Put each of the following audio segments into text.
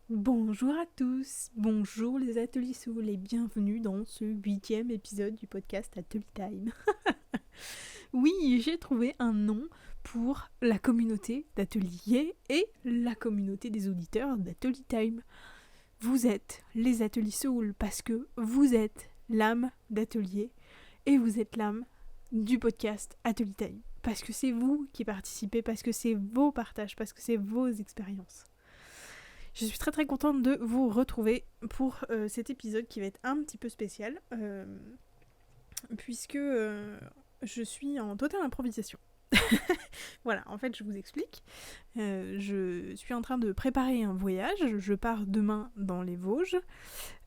Bonjour à tous, bonjour les Ateliers Soul et bienvenue dans ce 8e épisode du podcast Atelier Time. Oui, j'ai trouvé un nom pour la communauté d'ateliers et la communauté des auditeurs d'Atelier Time. Vous êtes les Ateliers Soul parce que vous êtes l'âme d'atelier et vous êtes l'âme du podcast Atelier Time. Parce que c'est vous qui participez, parce que c'est vos partages, parce que c'est vos expériences. Je suis très très contente de vous retrouver pour cet épisode qui va être un petit peu spécial, puisque je suis en totale improvisation. Voilà, en fait je vous explique. Je suis en train de préparer un voyage, je pars demain dans les Vosges.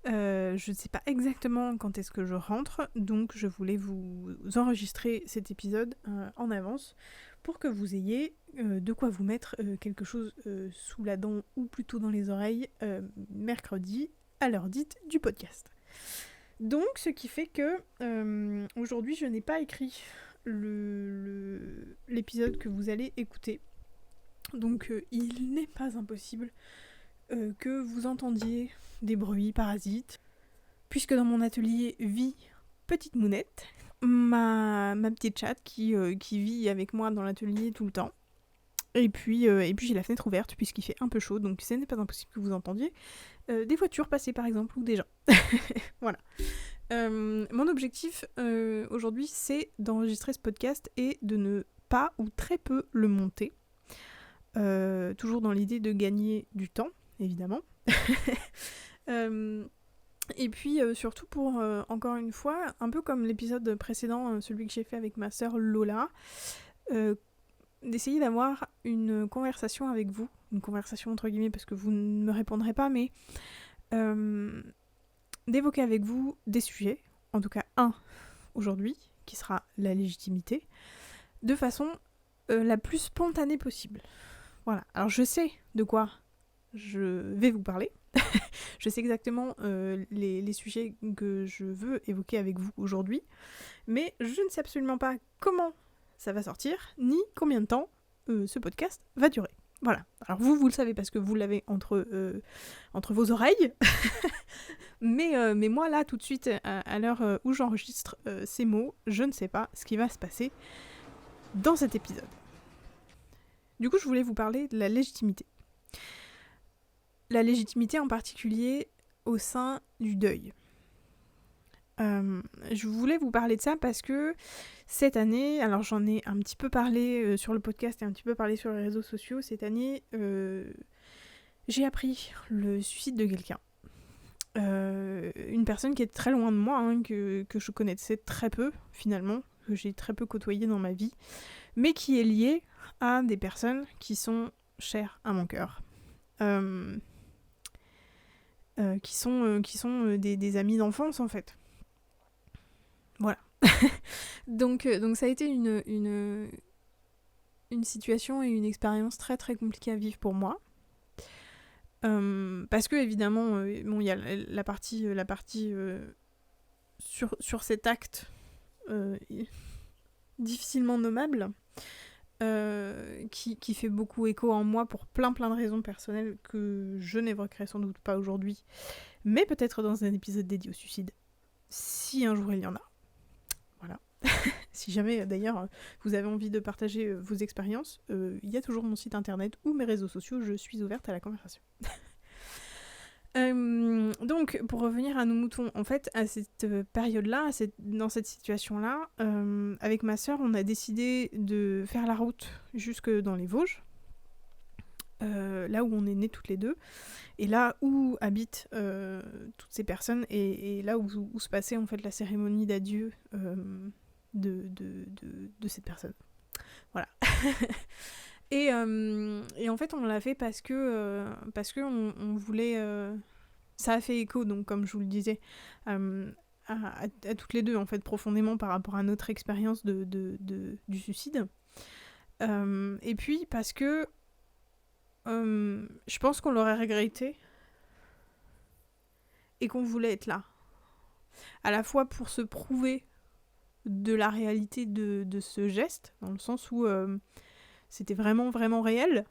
Je ne sais pas exactement quand est-ce que je rentre, donc je voulais vous enregistrer cet épisode en avance pour que vous ayez de quoi vous mettre quelque chose sous la dent ou plutôt dans les oreilles mercredi à l'heure dite du podcast. Donc ce qui fait que aujourd'hui je n'ai pas écrit l'épisode que vous allez écouter. Donc il n'est pas impossible que vous entendiez des bruits parasites, puisque dans mon atelier vit Petite Mounette, ma petite chatte qui vit avec moi dans l'atelier tout le temps. Et puis j'ai la fenêtre ouverte puisqu'il fait un peu chaud, donc ce n'est pas impossible que vous entendiez des voitures passer par exemple, ou des gens. Voilà. Mon objectif aujourd'hui, c'est d'enregistrer ce podcast et de ne pas ou très peu le monter. Toujours dans l'idée de gagner du temps, évidemment. Et puis surtout pour, encore une fois, un peu comme l'épisode précédent, celui que j'ai fait avec ma sœur Lola, d'essayer d'avoir une conversation avec vous, une conversation entre guillemets parce que vous ne me répondrez pas, mais d'évoquer avec vous des sujets, en tout cas un aujourd'hui, qui sera la légitimité, de façon la plus spontanée possible. Voilà, alors je sais de quoi je vais vous parler, je sais exactement les sujets que je veux évoquer avec vous aujourd'hui, mais je ne sais absolument pas comment ça va sortir, ni combien de temps ce podcast va durer. Voilà. Alors vous le savez parce que vous l'avez entre vos oreilles, mais moi là, tout de suite, à l'heure où j'enregistre ces mots, je ne sais pas ce qui va se passer dans cet épisode. Du coup, je voulais vous parler de la légitimité. La légitimité en particulier au sein du deuil. Je voulais vous parler de ça parce que cette année, alors j'en ai un petit peu parlé sur le podcast et un petit peu parlé sur les réseaux sociaux, cette année j'ai appris le suicide de quelqu'un. Une personne qui est très loin de moi, hein, que je connaissais très peu finalement, que j'ai très peu côtoyé dans ma vie, mais qui est liée à des personnes qui sont chères à mon cœur. Qui sont des amis d'enfance en fait. Voilà. donc ça a été une situation et une expérience très très compliquée à vivre pour moi. Parce que évidemment, bon, il y a la partie sur cet acte difficilement nommable, qui fait beaucoup écho en moi pour plein de raisons personnelles que je n'évoquerai sans doute pas aujourd'hui, mais peut-être dans un épisode dédié au suicide, si un jour il y en a. Voilà. Si jamais, d'ailleurs, vous avez envie de partager vos expériences, il y a toujours mon site internet ou mes réseaux sociaux, je suis ouverte à la conversation. Donc, pour revenir à nos moutons, en fait, à cette période-là, dans cette situation-là, avec ma sœur, on a décidé de faire la route jusque dans les Vosges, là où on est nées toutes les deux, et là où habitent toutes ces personnes, et là où se passait en fait la cérémonie d'adieu de cette personne. Voilà. Et en fait, on l'a fait parce que on voulait... ça a fait écho, donc comme je vous le disais, à toutes les deux, en fait, profondément par rapport à notre expérience du suicide. Et puis parce que je pense qu'on l'aurait regretté et qu'on voulait être là. À la fois pour se prouver de la réalité de ce geste, dans le sens où c'était vraiment, vraiment réel.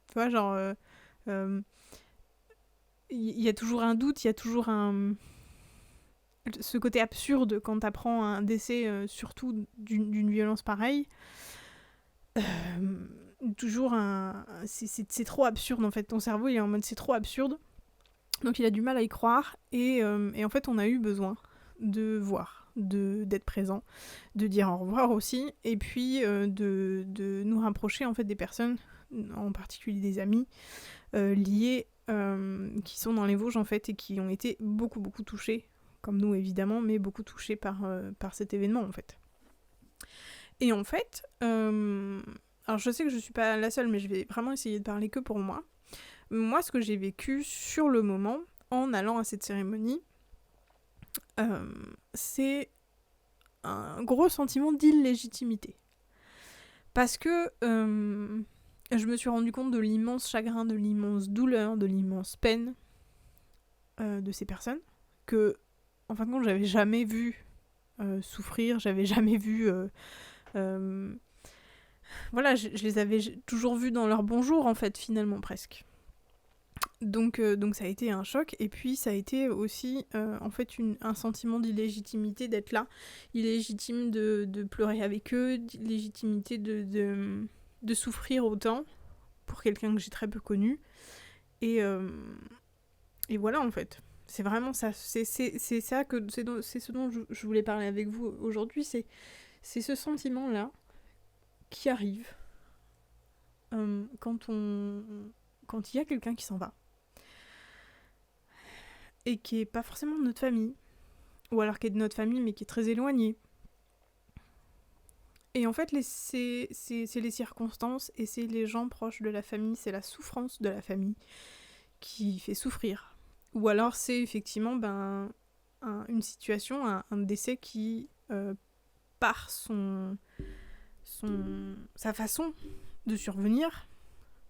Tu vois, genre... il y a toujours un doute, il y a toujours ce côté absurde quand t'apprends un décès, surtout d'une violence pareille. Toujours c'est trop absurde en fait. Ton cerveau il est en mode c'est trop absurde. Donc il a du mal à y croire. Et en fait on a eu besoin de voir, d'être présent, de dire au revoir aussi. Et puis de nous rapprocher en fait des personnes, en particulier des amis, liés, qui sont dans les Vosges en fait et qui ont été beaucoup touchés, comme nous évidemment, mais beaucoup touchés par cet événement en fait. Et en fait, alors je sais que je suis pas la seule, mais je vais vraiment essayer de parler que pour moi. Moi, ce que j'ai vécu sur le moment, en allant à cette cérémonie, c'est un gros sentiment d'illégitimité. Parce que je me suis rendu compte de l'immense chagrin, de l'immense douleur, de l'immense peine de ces personnes, que, en fin de compte, j'avais jamais vu souffrir, j'avais jamais vu... voilà, je les avais toujours vus dans leur bonjour, en fait, finalement, presque. Donc ça a été un choc, et puis ça a été aussi en fait un sentiment d'illégitimité d'être là, illégitime de pleurer avec eux, d'illégitimité de souffrir autant pour quelqu'un que j'ai très peu connu, et voilà en fait. C'est vraiment ça, c'est ça que c'est ce dont je voulais parler avec vous aujourd'hui, c'est ce sentiment-là qui arrive quand il y a quelqu'un qui s'en va. Et qui est pas forcément de notre famille, ou alors qui est de notre famille mais qui est très éloigné. Et en fait, c'est les circonstances et c'est les gens proches de la famille, c'est la souffrance de la famille qui fait souffrir. Ou alors c'est effectivement une situation, un décès qui, par sa façon de survenir,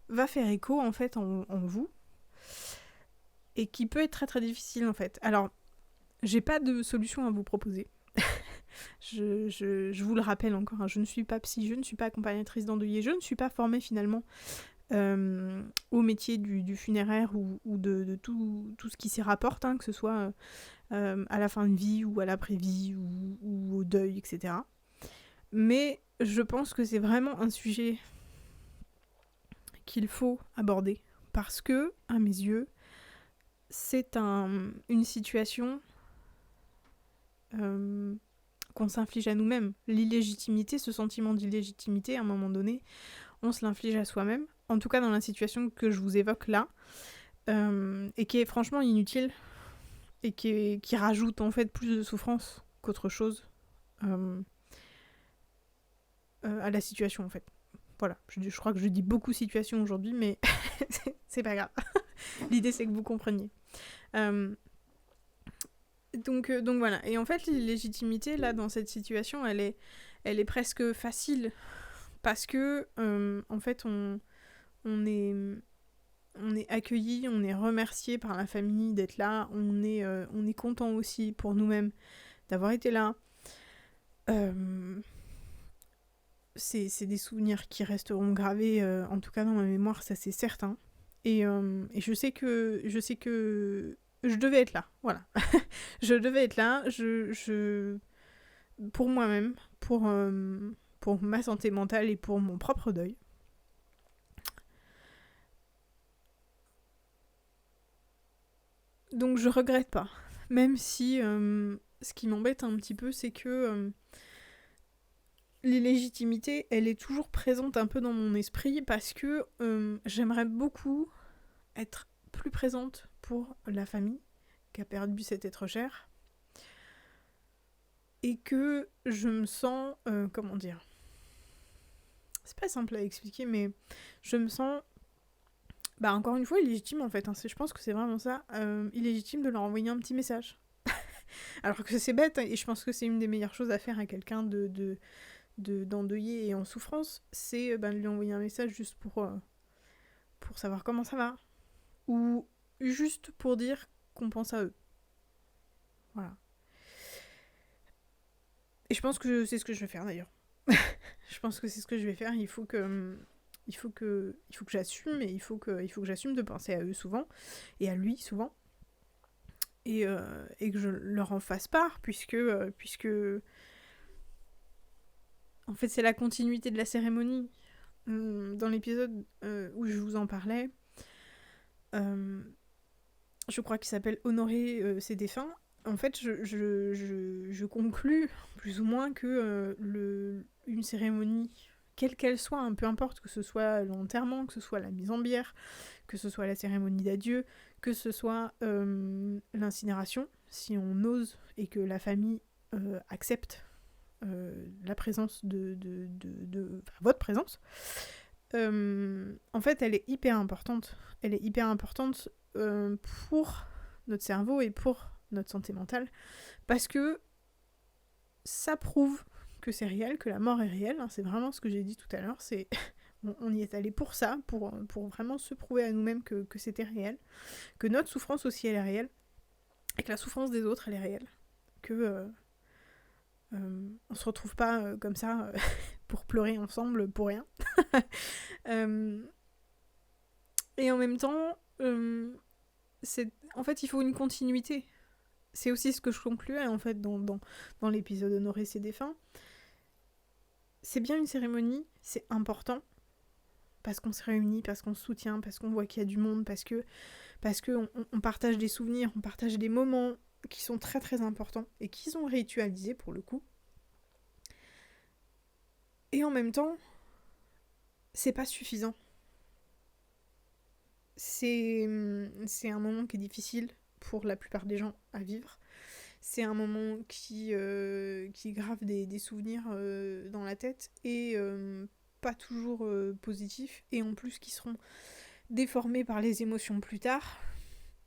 va faire écho en fait en vous, et qui peut être très très difficile en fait. Alors, j'ai pas de solution à vous proposer. je vous le rappelle encore, hein, je ne suis pas psy, je ne suis pas accompagnatrice d'endeuillés, je ne suis pas formée finalement au métier du funéraire ou de tout ce qui s'y rapporte, hein, que ce soit à la fin de vie ou à l'après-vie ou au deuil, etc. Mais je pense que c'est vraiment un sujet qu'il faut aborder parce que, à mes yeux, c'est une situation qu'on s'inflige à nous-mêmes. L'illégitimité, ce sentiment d'illégitimité, à un moment donné, on se l'inflige à soi-même. En tout cas, dans la situation que je vous évoque là, et qui est franchement inutile, et qui rajoute en fait plus de souffrance qu'autre chose à la situation en fait. Voilà, je crois que je dis beaucoup situation aujourd'hui, mais c'est pas grave. L'idée c'est que vous compreniez. Donc voilà. Et en fait, l'illégitimité, là, dans cette situation, elle est presque facile. Parce que, en fait, on est accueilli, on est remercié par la famille d'être là. On est content aussi pour nous-mêmes d'avoir été là. C'est des souvenirs qui resteront gravés, en tout cas dans ma mémoire, ça c'est certain. Et je sais que je devais être là, voilà. Je devais être là, pour moi-même, pour ma santé mentale et pour mon propre deuil. Donc je regrette pas, même si ce qui m'embête un petit peu, c'est que l'illégitimité, elle est toujours présente un peu dans mon esprit parce que j'aimerais beaucoup être plus présente pour la famille qui a perdu cet être cher et que je me sens, comment dire, c'est pas simple à expliquer, mais je me sens encore une fois illégitime en fait, hein. Je pense que c'est vraiment ça, illégitime de leur envoyer un petit message. Alors que c'est bête, et je pense que c'est une des meilleures choses à faire à quelqu'un d'endeuillé et en souffrance, c'est de lui envoyer un message juste pour savoir comment ça va. Ou juste pour dire qu'on pense à eux. Voilà. Et je pense que c'est ce que je vais faire d'ailleurs. Je pense que c'est ce que je vais faire. Il faut que j'assume, et il faut que j'assume de penser à eux souvent, et à lui souvent, et que je leur en fasse part, puisque en fait c'est la continuité de la cérémonie. Dans l'épisode où je vous en parlais, je crois qu'il s'appelle Honorer ses défunts. En fait, je conclus plus ou moins que une cérémonie, quelle qu'elle soit, peu importe, que ce soit l'enterrement, que ce soit la mise en bière, que ce soit la cérémonie d'adieu, que ce soit l'incinération, si on ose et que la famille accepte la présence votre présence, en fait, elle est hyper importante. Elle est hyper importante pour notre cerveau et pour notre santé mentale, parce que ça prouve que c'est réel, que la mort est réelle, c'est vraiment ce que j'ai dit tout à l'heure, c'est on y est allé pour ça, pour vraiment se prouver à nous-mêmes que c'était réel, que notre souffrance aussi elle est réelle, et que la souffrance des autres elle est réelle, que on se retrouve pas comme ça pour pleurer ensemble pour rien. Et en même temps, en fait il faut une continuité. C'est aussi ce que je concluais en fait dans l'épisode Honorer ses défunts. C'est bien une cérémonie, c'est important, parce qu'on se réunit, parce qu'on se soutient, parce qu'on voit qu'il y a du monde, parce que on partage des souvenirs, on partage des moments qui sont très très importants et qui sont ritualisés pour le coup. Et en même temps, c'est pas suffisant. C'est un moment qui est difficile pour la plupart des gens à vivre. C'est un moment qui grave des souvenirs dans la tête, et pas toujours positifs, et en plus qui seront déformés par les émotions plus tard.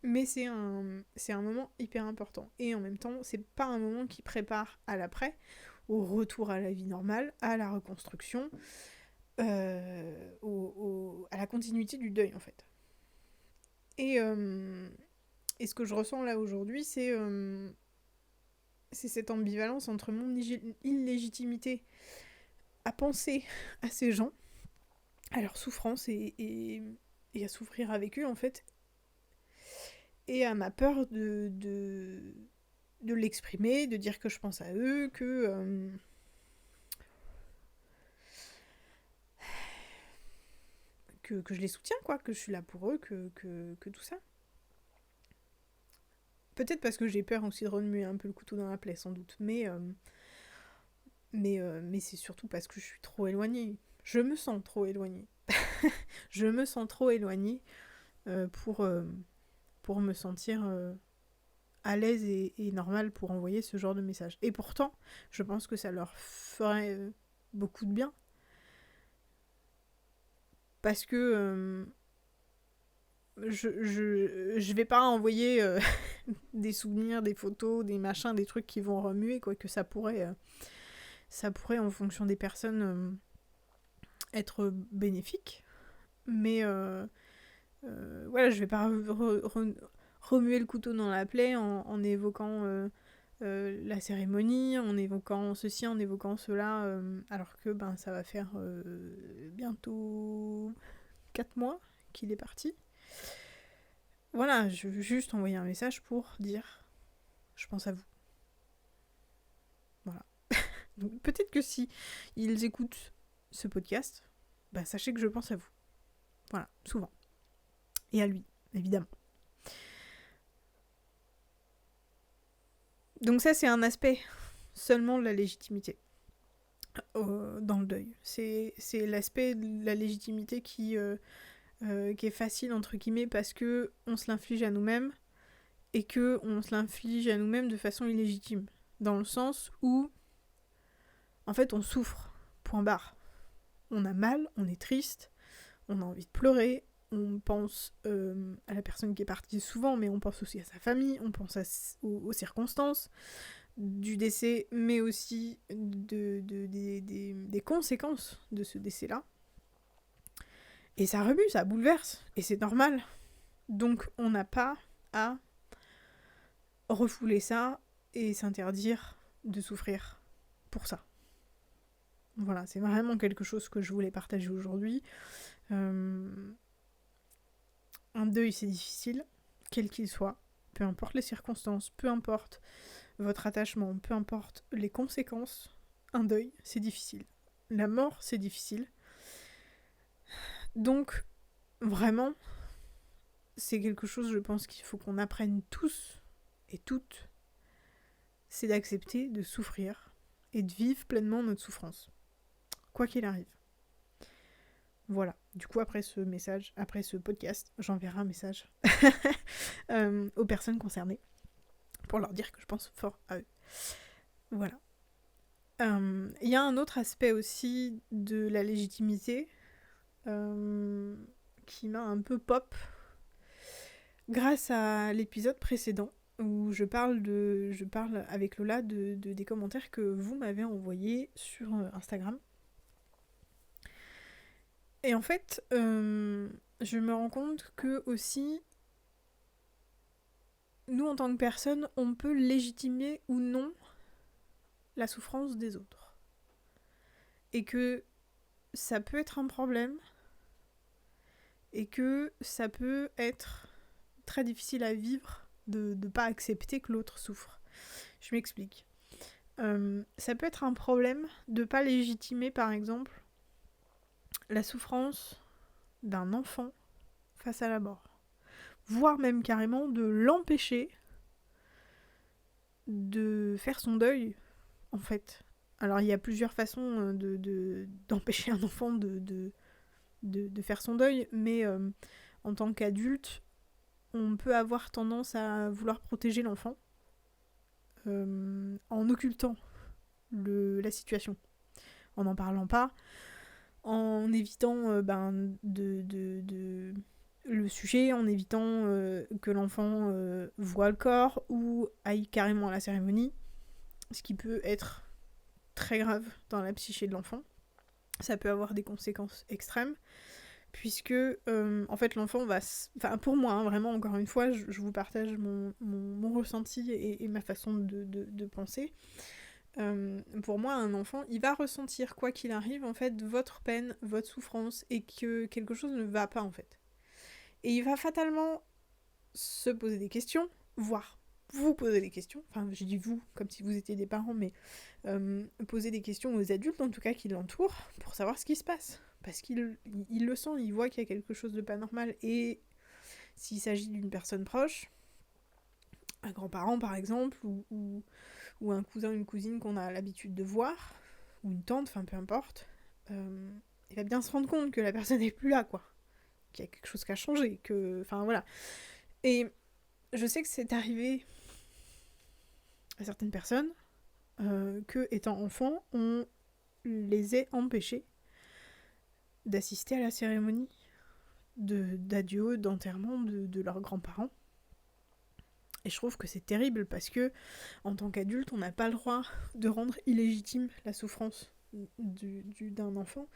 Mais c'est un moment hyper important. Et en même temps, c'est pas un moment qui prépare à l'après, au retour à la vie normale, à la reconstruction, à la continuité du deuil en fait. Et ce que je ressens là aujourd'hui, c'est cette ambivalence entre mon illégitimité à penser à ces gens, à leur souffrance et à souffrir avec eux en fait, et à ma peur de l'exprimer, de dire que je pense à eux, que je les soutiens, quoi, que je suis là pour eux, que tout ça. Peut-être parce que j'ai peur aussi de remuer un peu le couteau dans la plaie, sans doute, mais c'est surtout parce que je suis trop éloignée. Je me sens trop éloignée. Je me sens trop éloignée pour me sentir à l'aise et normal pour envoyer ce genre de message. Et pourtant, je pense que ça leur ferait beaucoup de bien. Parce que je vais pas envoyer des souvenirs, des photos, des machins, des trucs qui vont remuer, quoi, que ça pourrait en fonction des personnes être bénéfique. Mais voilà, je vais pas remuer le couteau dans la plaie en évoquant la cérémonie, en évoquant ceci, en évoquant cela, alors que ça va faire bientôt 4 mois qu'il est parti. Voilà, je veux juste envoyer un message pour dire je pense à vous. Voilà. Donc, peut-être que si ils écoutent ce podcast, sachez que je pense à vous. Voilà, souvent. Et à lui, évidemment. Donc ça, c'est un aspect seulement de la légitimité dans le deuil. C'est l'aspect de la légitimité qui est facile, entre guillemets, parce que on se l'inflige à nous-mêmes, et que on se l'inflige à nous-mêmes de façon illégitime. Dans le sens où, en fait, on souffre, point barre. On a mal, on est triste, on a envie de pleurer, on pense à la personne qui est partie souvent, mais on pense aussi à sa famille, on pense aux circonstances du décès, mais aussi des conséquences de ce décès-là. Et ça remue, ça bouleverse, et c'est normal. Donc on n'a pas à refouler ça et s'interdire de souffrir pour ça. Voilà, c'est vraiment quelque chose que je voulais partager aujourd'hui. Un deuil, c'est difficile, quel qu'il soit, peu importe les circonstances, peu importe votre attachement, peu importe les conséquences, un deuil, c'est difficile. La mort, c'est difficile. Donc, vraiment, c'est quelque chose, je pense, qu'il faut qu'on apprenne tous et toutes, c'est d'accepter de souffrir et de vivre pleinement notre souffrance, quoi qu'il arrive. Voilà, du coup après ce podcast, j'enverrai un message aux personnes concernées pour leur dire que je pense fort à eux. Voilà. Il y a un autre aspect aussi de la légitimité qui m'a un peu pop grâce à l'épisode précédent où je parle avec Lola des commentaires que vous m'avez envoyés sur Instagram. Et en fait, je me rends compte que aussi, nous en tant que personnes, on peut légitimer ou non la souffrance des autres. Et que ça peut être un problème, et que ça peut être très difficile à vivre de ne pas accepter que l'autre souffre. Je m'explique. Ça peut être un problème de ne pas légitimer, par exemple, la souffrance d'un enfant face à la mort. Voire même carrément de l'empêcher de faire son deuil, en fait. Alors il y a plusieurs façons d'empêcher un enfant de faire son deuil, mais en tant qu'adulte, on peut avoir tendance à vouloir protéger l'enfant en occultant la situation, en n'en parlant pas, en évitant le sujet, en évitant que l'enfant voit le corps ou aille carrément à la cérémonie, ce qui peut être très grave dans la psyché de l'enfant. Ça peut avoir des conséquences extrêmes, puisque en fait l'enfant va... Enfin pour moi, hein, vraiment, encore une fois, je vous partage mon ressenti et ma façon de penser. Pour moi, un enfant, il va ressentir, quoi qu'il arrive, en fait, votre peine, votre souffrance, et que quelque chose ne va pas, en fait. Et il va fatalement se poser des questions, voire vous poser des questions, enfin je dis vous comme si vous étiez des parents, mais poser des questions aux adultes en tout cas qui l'entourent pour savoir ce qui se passe. Parce qu'il le sent, il voit qu'il y a quelque chose de pas normal, et s'il s'agit d'une personne proche, un grand-parent par exemple, ou un cousin, une cousine qu'on a l'habitude de voir, ou une tante, enfin peu importe, il va bien se rendre compte que la personne n'est plus là, quoi. Qu'il y a quelque chose qui a changé, que... Enfin voilà. Et je sais que c'est arrivé à certaines personnes que, étant enfants, on les ait empêchés d'assister à la cérémonie d'adieu, d'enterrement de leurs grands-parents. Et je trouve que c'est terrible parce que, en tant qu'adulte, on n'a pas le droit de rendre illégitime la souffrance d'un enfant,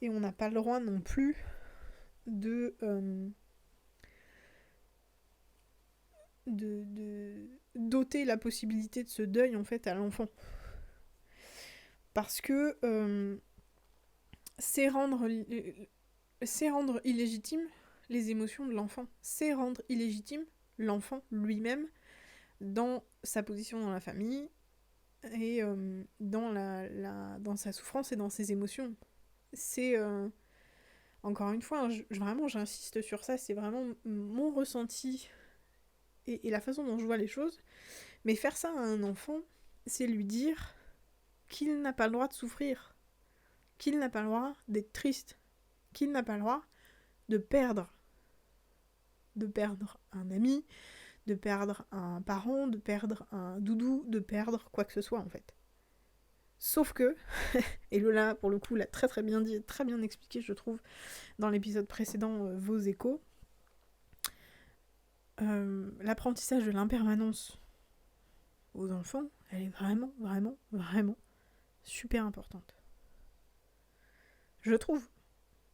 et on n'a pas le droit non plus de d'ôter la possibilité de ce deuil en fait à l'enfant, parce que c'est rendre illégitime les émotions de l'enfant, c'est rendre illégitime l'enfant lui-même dans sa position dans la famille et dans sa souffrance et dans ses émotions. C'est encore une fois, vraiment j'insiste sur ça, c'est vraiment mon ressenti et la façon dont je vois les choses. Mais faire ça à un enfant, c'est lui dire qu'il n'a pas le droit de souffrir, qu'il n'a pas le droit d'être triste, qu'il n'a pas le droit de perdre un ami, de perdre un parent, de perdre un doudou, de perdre quoi que ce soit en fait. Sauf que, et Lola pour le coup l'a très très bien dit, très bien expliqué je trouve dans l'épisode précédent Vos échos, l'apprentissage de l'impermanence aux enfants, elle est vraiment, vraiment, vraiment super importante. Je trouve.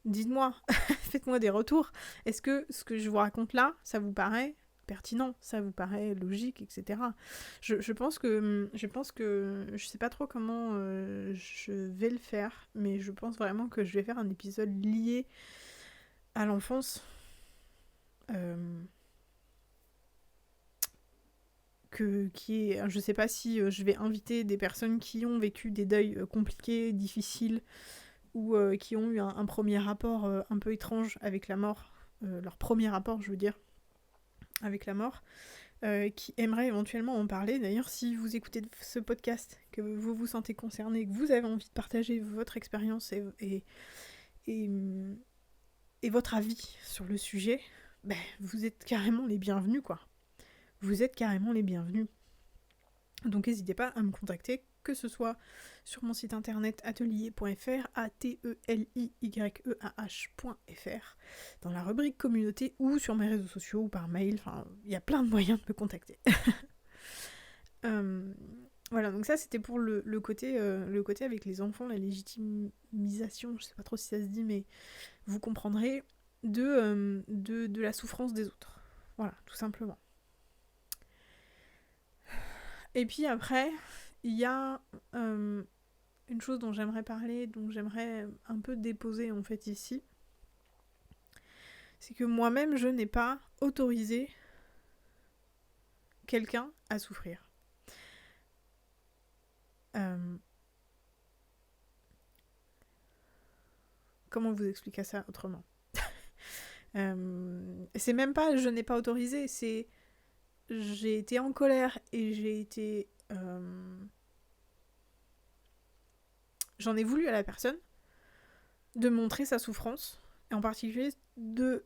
Dites-moi, faites-moi des retours. Est-ce que ce que je vous raconte là, ça vous paraît pertinent, ça vous paraît logique, etc. Je pense que, je sais pas trop comment je vais le faire, mais je pense vraiment que je vais faire un épisode lié à l'enfance. Je sais pas si je vais inviter des personnes qui ont vécu des deuils compliqués, difficiles, ou qui ont eu un premier rapport un peu étrange avec la mort, leur premier rapport, je veux dire, avec la mort, qui aimeraient éventuellement en parler. D'ailleurs, si vous écoutez ce podcast, que vous vous sentez concerné, que vous avez envie de partager votre expérience et votre avis sur le sujet, ben, vous êtes carrément les bienvenus, quoi. Vous êtes carrément les bienvenus. Donc n'hésitez pas à me contacter, que ce soit sur mon site internet atelier.fr, ateliyeah.fr, dans la rubrique communauté, ou sur mes réseaux sociaux, ou par mail, enfin, il y a plein de moyens de me contacter. Voilà, donc ça c'était pour le côté avec les enfants, la légitimisation, je sais pas trop si ça se dit, mais vous comprendrez, de la souffrance des autres. Voilà, tout simplement. Et puis après, il y a une chose dont j'aimerais parler, dont j'aimerais un peu déposer en fait ici. C'est que moi-même, je n'ai pas autorisé quelqu'un à souffrir. Comment vous expliquer ça autrement ? C'est même pas je n'ai pas autorisé, c'est j'ai été en colère et j'ai été... J'en ai voulu à la personne de montrer sa souffrance, et en particulier de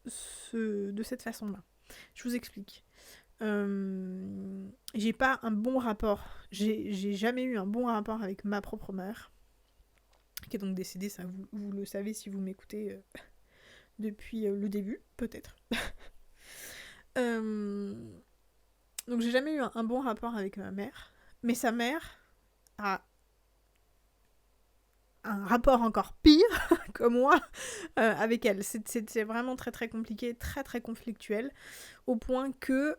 cette façon-là. Je vous explique. J'ai pas un bon rapport, j'ai jamais eu un bon rapport avec ma propre mère, qui est donc décédée, ça vous le savez si vous m'écoutez depuis le début, peut-être. Donc j'ai jamais eu un bon rapport avec ma mère, mais sa mère a un rapport encore pire que moi avec elle. C'était vraiment très très compliqué, très très conflictuel, au point que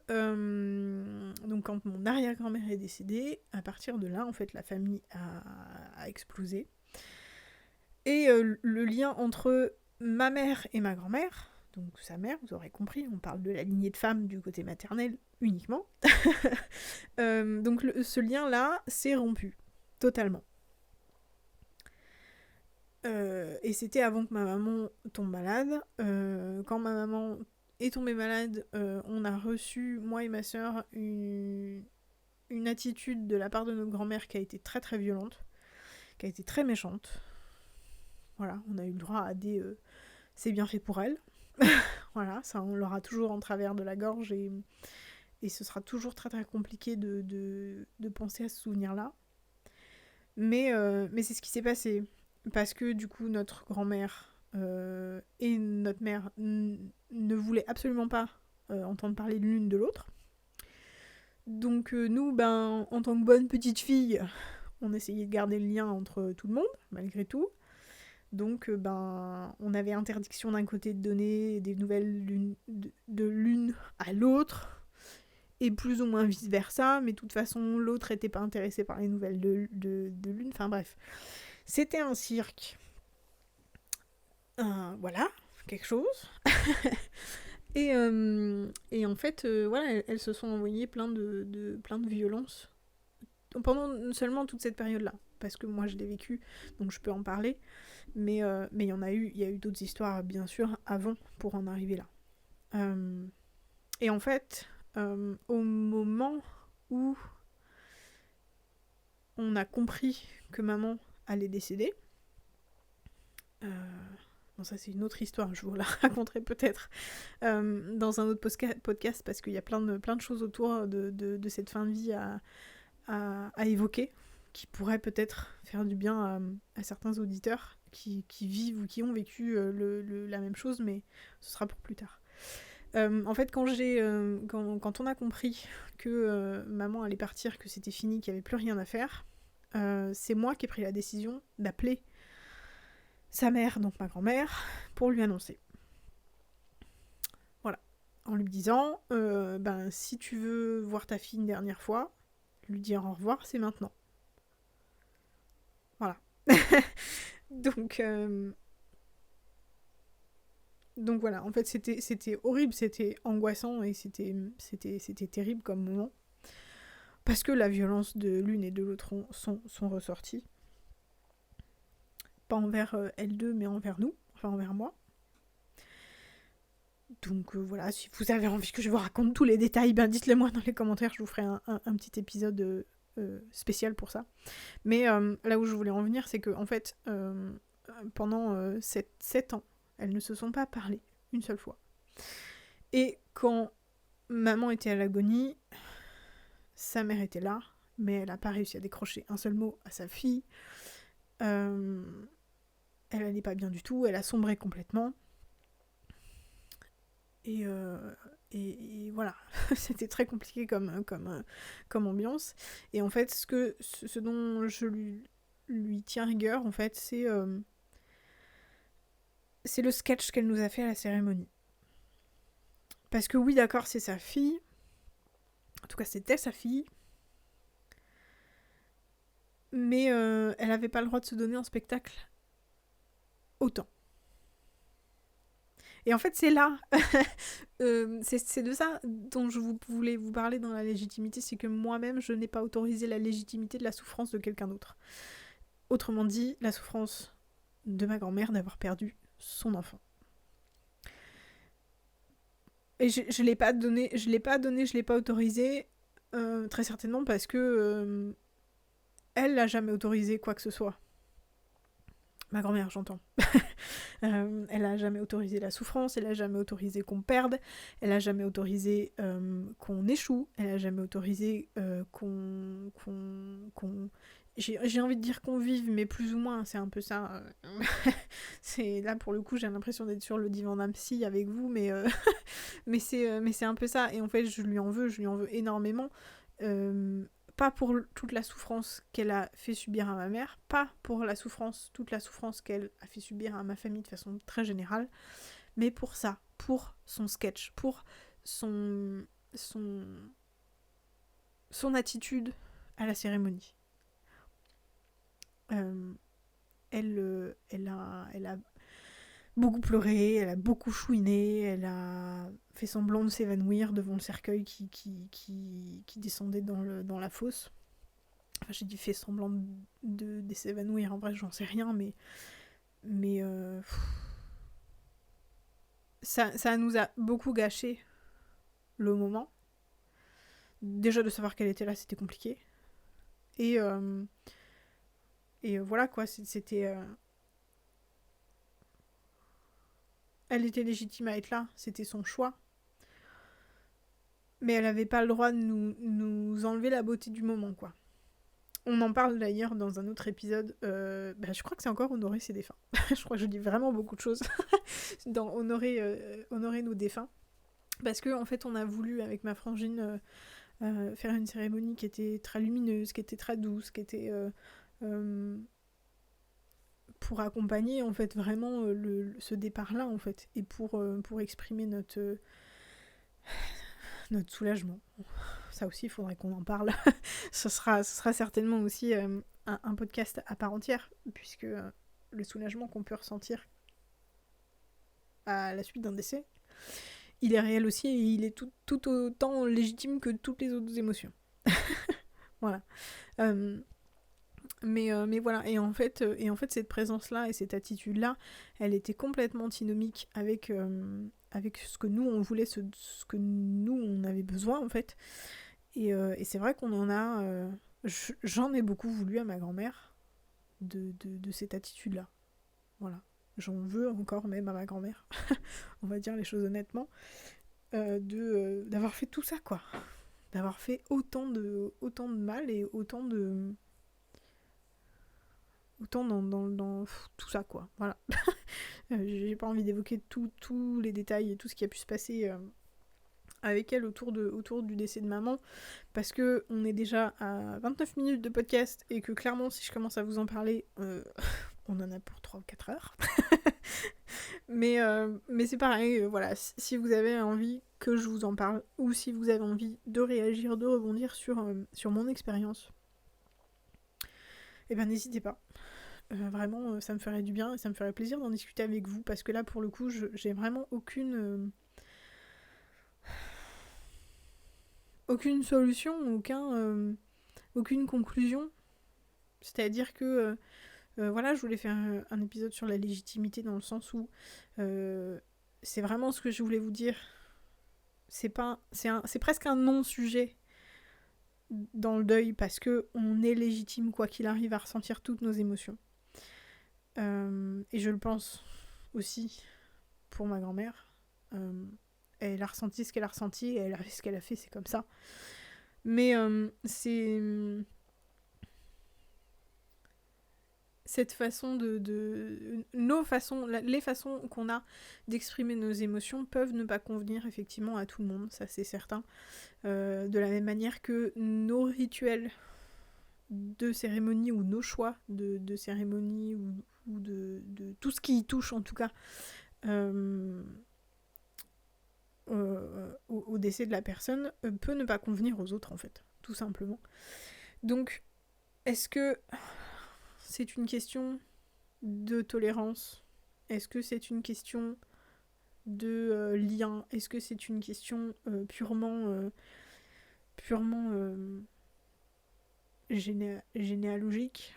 donc quand mon arrière-grand-mère est décédée, à partir de là, en fait, la famille a explosé. Et le lien entre ma mère et ma grand-mère, donc sa mère, vous aurez compris, on parle de la lignée de femmes du côté maternel uniquement, donc ce lien-là s'est rompu, totalement. Et c'était avant que ma maman tombe malade. Quand ma maman est tombée malade, on a reçu, moi et ma sœur, une attitude de la part de notre grand-mère qui a été très très violente, qui a été très méchante. Voilà, on a eu le droit à des c'est bien fait pour elle. Voilà, ça on l'aura toujours en travers de la gorge, et ce sera toujours très très compliqué de penser à ce souvenir-là. Mais c'est ce qui s'est passé. Parce que du coup, notre grand-mère et notre mère ne voulaient absolument pas entendre parler de l'une de l'autre. Donc nous, en tant que bonne petite fille, on essayait de garder le lien entre tout le monde, malgré tout. Donc on avait interdiction d'un côté de donner des nouvelles de l'une à l'autre, et plus ou moins vice-versa, mais de toute façon, l'autre était pas intéressé par les nouvelles de l'une, enfin bref. C'était un cirque. Voilà, quelque chose. et en fait, voilà, elles se sont envoyées plein de violences pendant seulement toute cette période-là. Parce que moi, je l'ai vécu, donc je peux en parler. Mais il y a eu d'autres histoires, bien sûr, avant, pour en arriver là. Et en fait, au moment où on a compris que maman allait décéder, bon, ça c'est une autre histoire, je vous la raconterai peut-être dans un autre podcast, parce qu'il y a plein de choses autour de cette fin de vie à évoquer, qui pourraient peut-être faire du bien à certains auditeurs qui vivent ou qui ont vécu la même chose, mais ce sera pour plus tard. En fait, quand on a compris que maman allait partir, que c'était fini, qu'il n'y avait plus rien à faire, c'est moi qui ai pris la décision d'appeler sa mère, donc ma grand-mère, pour lui annoncer. Voilà. en lui disant si tu veux voir ta fille une dernière fois, lui dire au revoir, c'est maintenant. Voilà. Donc voilà, en fait c'était horrible, c'était angoissant et c'était terrible comme moment. Parce que la violence de l'une et de l'autre sont ressorties. Pas envers elles deux, mais envers nous, enfin envers moi. Donc voilà, si vous avez envie que je vous raconte tous les détails, dites-le moi dans les commentaires, je vous ferai un petit épisode spécial pour ça. Mais là où je voulais en venir, c'est que en fait, pendant 7 ans, elles ne se sont pas parlé une seule fois. Et quand maman était à l'agonie, sa mère était là, mais elle n'a pas réussi à décrocher un seul mot à sa fille. Elle n'allait pas bien du tout, elle a sombré complètement. Et voilà, c'était très compliqué comme ambiance. Et en fait, ce dont je lui tiens rigueur, en fait, c'est le sketch qu'elle nous a fait à la cérémonie. Parce que oui, d'accord, c'est sa fille. En tout cas, c'était sa fille. Mais elle n'avait pas le droit de se donner en spectacle autant. Et en fait, c'est là, c'est de ça dont je voulais vous parler dans la légitimité, c'est que moi-même, je n'ai pas autorisé la légitimité de la souffrance de quelqu'un d'autre. Autrement dit, la souffrance de ma grand-mère d'avoir perdu son enfant. Et je l'ai pas donné, je l'ai pas autorisé, très certainement parce que elle l'a jamais autorisé quoi que ce soit. Ma grand-mère, j'entends. Elle a jamais autorisé la souffrance, elle a jamais autorisé qu'on perde, elle a jamais autorisé qu'on échoue, elle a jamais autorisé qu'on j'ai envie de dire qu'on vive, mais plus ou moins, c'est un peu ça. C'est là pour le coup, j'ai l'impression d'être sur le divan d'un psy avec vous, mais c'est un peu ça. Et en fait, je lui en veux énormément. Pas pour toute la souffrance qu'elle a fait subir à ma mère, pas pour toute la souffrance qu'elle a fait subir à ma famille de façon très générale, mais pour ça, pour son sketch, pour son attitude à la cérémonie. Elle a beaucoup pleuré, elle a beaucoup chouiné, elle a fait semblant de s'évanouir devant le cercueil qui descendait dans la fosse. Enfin, j'ai dit fait semblant de s'évanouir, en vrai j'en sais rien, mais ça nous a beaucoup gâché le moment. Déjà de savoir qu'elle était là, c'était compliqué. Et voilà quoi, c'était... Elle était légitime à être là, c'était son choix. Mais elle avait pas le droit de nous enlever la beauté du moment, quoi. On en parle d'ailleurs dans un autre épisode. Je crois que c'est encore Honorer ses défunts. Je crois que je dis vraiment beaucoup de choses dans Honorer nos défunts. Parce que en fait, on a voulu, avec ma frangine, faire une cérémonie qui était très lumineuse, qui était très douce, qui était... pour accompagner en fait vraiment ce départ-là en fait, et pour exprimer notre soulagement. Ça aussi, il faudrait qu'on en parle. ce sera certainement aussi un podcast à part entière, puisque le soulagement qu'on peut ressentir à la suite d'un décès, il est réel aussi, et il est tout autant légitime que toutes les autres émotions. Voilà. Mais voilà, et en fait cette présence-là et cette attitude-là, elle était complètement antinomique avec ce que nous on voulait, ce que nous on avait besoin en fait. Et c'est vrai qu'on en a... j'en ai beaucoup voulu à ma grand-mère de cette attitude-là. Voilà. J'en veux encore même à ma grand-mère, on va dire les choses honnêtement, d'avoir fait tout ça quoi. D'avoir fait autant de mal et autant dans tout ça quoi, voilà. J'ai pas envie d'évoquer tous les détails et tout ce qui a pu se passer avec elle autour du décès de maman, parce que on est déjà à 29 minutes de podcast et que clairement si je commence à vous en parler on en a pour 3 ou 4 heures. mais c'est pareil, voilà, si vous avez envie que je vous en parle, ou si vous avez envie de réagir, de rebondir sur mon expérience, eh bien n'hésitez pas. Vraiment, ça me ferait du bien et ça me ferait plaisir d'en discuter avec vous, parce que là, pour le coup, j'ai vraiment aucune solution, aucune conclusion. C'est-à-dire que voilà, je voulais faire un épisode sur la légitimité, dans le sens où c'est vraiment ce que je voulais vous dire. C'est presque un non-sujet dans le deuil, parce que on est légitime, quoi qu'il arrive, à ressentir toutes nos émotions. Et je le pense aussi pour ma grand-mère. Elle a ressenti ce qu'elle a ressenti, et elle a fait ce qu'elle a fait, c'est comme ça. Mais c'est cette façon les façons qu'on a d'exprimer nos émotions peuvent ne pas convenir effectivement à tout le monde, ça c'est certain. De la même manière que nos rituels de cérémonie, ou nos choix de cérémonie, ou de tout ce qui y touche en tout cas au décès de la personne, peut ne pas convenir aux autres, en fait, tout simplement. Donc, est-ce que c'est une question de tolérance? Est-ce que c'est une question de lien? Est-ce que c'est une question purement généalogique,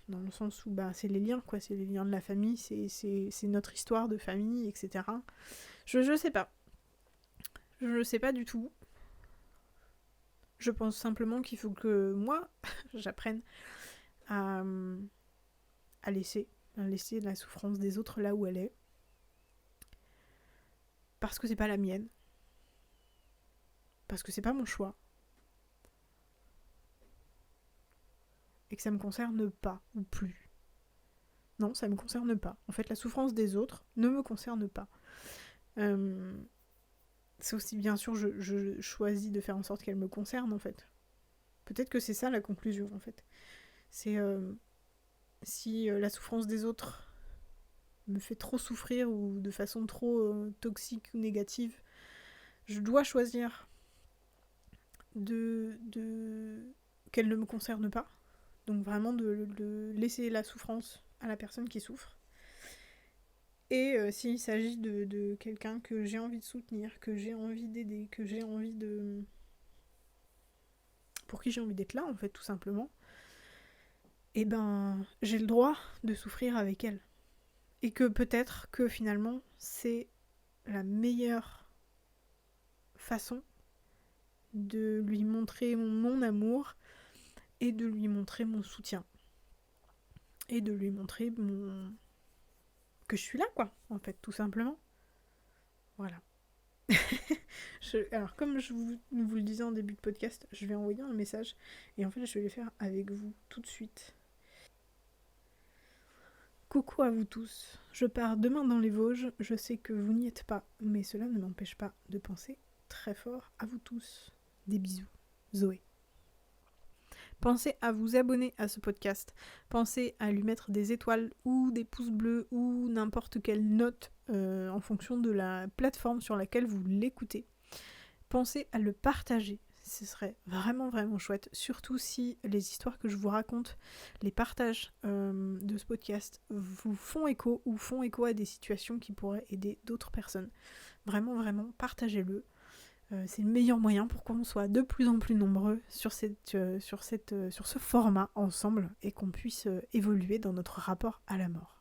dans le sens où c'est les liens, quoi, c'est les liens de la famille, c'est notre histoire de famille, etc. Je sais pas. Je sais pas du tout. Je pense simplement qu'il faut que moi, j'apprenne à laisser la souffrance des autres là où elle est. Parce que c'est pas la mienne. Parce que c'est pas mon choix. Et que ça me concerne pas, ou plus. Non, ça me concerne pas. En fait, la souffrance des autres ne me concerne pas. Sauf si, bien sûr, je choisis de faire en sorte qu'elle me concerne, en fait. Peut-être que c'est ça la conclusion, en fait. C'est si la souffrance des autres me fait trop souffrir, ou de façon trop toxique ou négative, je dois choisir de qu'elle ne me concerne pas. Donc vraiment de laisser la souffrance à la personne qui souffre. Et s'il s'agit de quelqu'un que j'ai envie de soutenir, que j'ai envie d'aider, que j'ai envie de... pour qui j'ai envie d'être là, en fait, tout simplement, et j'ai le droit de souffrir avec elle. Et que peut-être que finalement, c'est la meilleure façon de lui montrer mon amour, et de lui montrer mon soutien. Et de lui montrer que je suis là, quoi, en fait, tout simplement. Voilà. Alors, comme je vous le disais en début de podcast, je vais envoyer un message, et en fait, je vais le faire avec vous tout de suite. Coucou à vous tous. Je pars demain dans les Vosges. Je sais que vous n'y êtes pas, mais cela ne m'empêche pas de penser très fort à vous tous. Des bisous. Zoé. Pensez à vous abonner à ce podcast. Pensez à lui mettre des étoiles ou des pouces bleus ou n'importe quelle note en fonction de la plateforme sur laquelle vous l'écoutez. Pensez à le partager. Ce serait vraiment vraiment chouette. Surtout si les histoires que je vous raconte, les partages de ce podcast vous font écho, ou font écho à des situations qui pourraient aider d'autres personnes. Vraiment vraiment, partagez-le. C'est le meilleur moyen pour qu'on soit de plus en plus nombreux sur ce format ensemble, et qu'on puisse évoluer dans notre rapport à la mort.